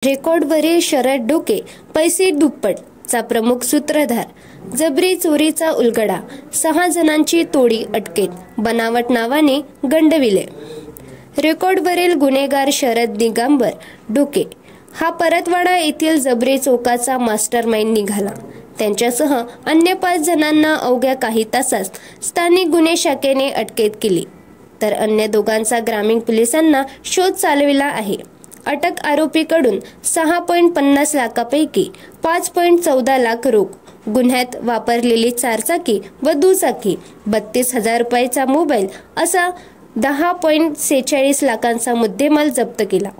रेकॉर्डवरील शरद डोके पैसे दुप्पटचा प्रमुख सूत्रधार, जबरी चोरीचा उलगडा, 6 जणांची टोळी अटकेत, बनावट नावाने गंडविले. रेकॉर्डवरील गुन्हेगार शरद दिगंबर डोके हा परतवाडा येथील जबरी चोकाचा मास्टरमाइंड निघाला. त्यांच्यासह अन्य 5 जणांना अवघ्या काही तासात स्थानिक गुन्हे शाखेने अटकेत केली, तर अन्य दोघांचा ग्रामीण पोलिसांना शोध चालविला आहे. अटक आरोपीकडून 6.50 लाखांपैकी 5.14 लाख रोख, गुन्ह्यात वापरलेली 4 चाकी व दुचाकी, 32,000 रुपयाचा मोबाईल असा 10.46 लाखांचा मुद्देमाल जप्त केला.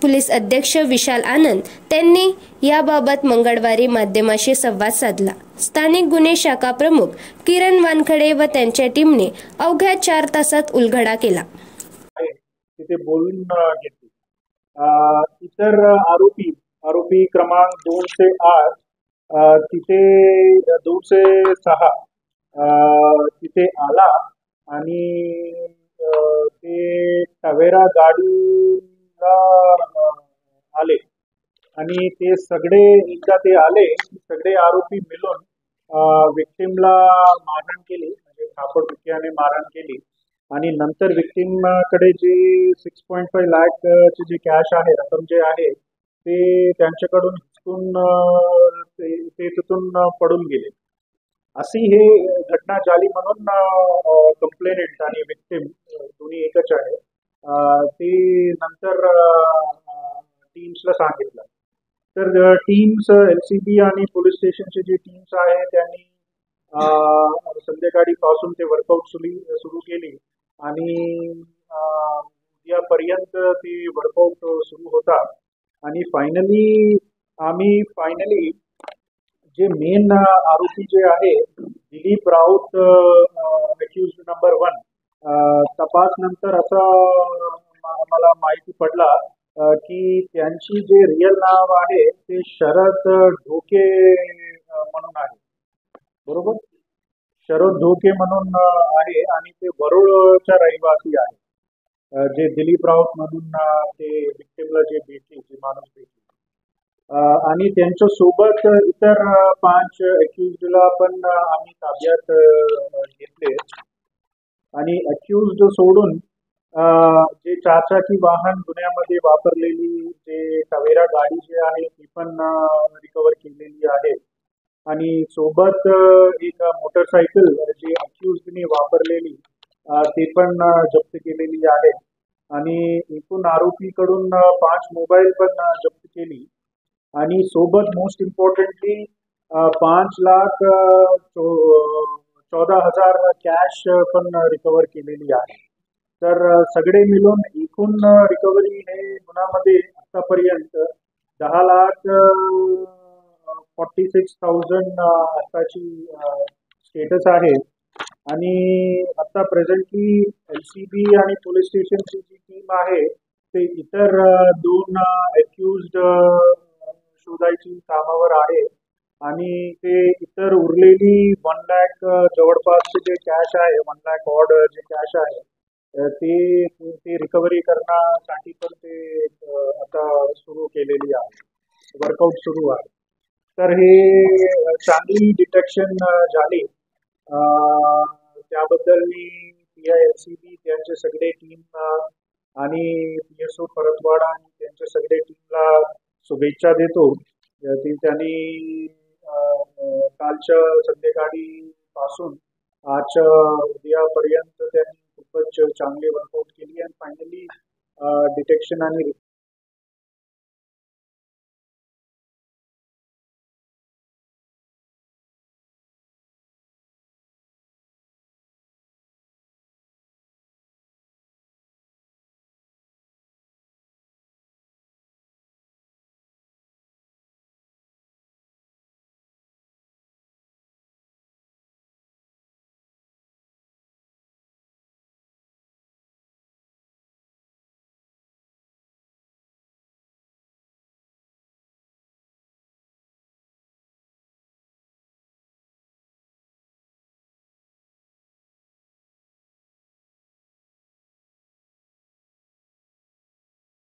पोलीस अधीक्षक विशाल आनंद त्यांनी याबाबत मंगळवारी माध्यमांशी संवाद साधला. स्थानिक गुन्हे शाखा प्रमुख किरण वानखडे व त्यांच्या टीमने अवघ्या 4 तासात उलगडा केला. तिथे बोलून घेतली. इतर आरोपी क्रमांक 2 से 8 तिथे 2 से 6 तिथे आला आणि ते टवेरा गाडीला आले आणि ते सगळे एकदा ते आले की सगळे आरोपी मिळून विक्टिमला मारहाण केली, म्हणजे थापडुक्याने मारहाण केली आणि नंतर विक्टिम कडे जे 6.5 लाख चे जे कॅश आहे, रक्कम जे आहे ते त्यांच्याकडून हिसकून ते तिथून पडून गेले. अशी हे घटना झाली म्हणून कंप्लेनेंट आणि विक्टिम दोन्ही एकच आहे. ते नंतर टीम्सला सांगितलं, तर टीम्स LCB आणि पोलीस स्टेशनचे जे टीम्स आहे त्यांनी संध्याकाळीपासून ते वर्कआउट सुरू केली आणि उद्यापर्यंत ते वर्कआउट सुरू होता आणि आम्ही फायनली जे मेन आरोपी जे आहे दिलीप राऊत अक्यूज्ड नंबर 1, तपास नंतर असं आम्हाला माहिती पडला की त्यांची जे रिअल नाव आहे ते शरद ढोके म्हणून आहे. बरोबर, शरद ढोके म्हणून आहे आणि ते वरोडच्या रहिवासी आहे. जे दिलीप राऊत म्हणून ते विक्टिमला जे माणूस भेटली आणि त्यांच्या सोबत इतर 5 अक्यूज्डला पण आम्ही ताब्यात घेतले आणि अक्यूज्ड सोडून जे 4 चाकी वाहन गुन्ह्यामध्ये वापरलेली जे टवेरा गाडी जे आहे ती पण रिकव्हर केलेली आहे आणि सोबत एक मोटरसायकल जी अक्यूज्डने वापरलेली ते पण जप्त केलेली आहे आणि एकूण आरोपीकडून 5 मोबाईल पण जप्त केली आणि सोबत मोस्ट इम्पॉर्टंटली 5,14,000 कॅश पण रिकव्हर केलेली आहे. तर सगळे मिळून एकूण रिकव्हरी हे गुन्ह्यामध्ये आतापर्यंत 10,46,000 आताची स्टेटस आहे आणि आता प्रेझेंटली LCB आणि पोलीस स्टेशनची जी टीम आहे ते इतर 2 अक्यूज्ड शोधायची कामावर आहे आणि ते इतर उरलेली 1 लाख जवळपासचे जे कॅश आहे, 1 लाख ऑड जे कॅश आहे ते रिकव्हरी करण्यासाठी पण ते आता सुरू केलेली आहे, वर्कआउट सुरू आहे. तर हे चांगली डिटेक्शन झाली. त्याबद्दल मी LCB त्यांचे सगळे टीम आणि PSO परतवाडा आणि त्यांच्या सगळे टीमला शुभेच्छा देतो. त्यांनी कालच्या संध्याकाळी पासून आजच्या उद्यापर्यंत त्यांनी खूपच चांगली वर्कआउट केली आणि फायनली डिटेक्शन आणि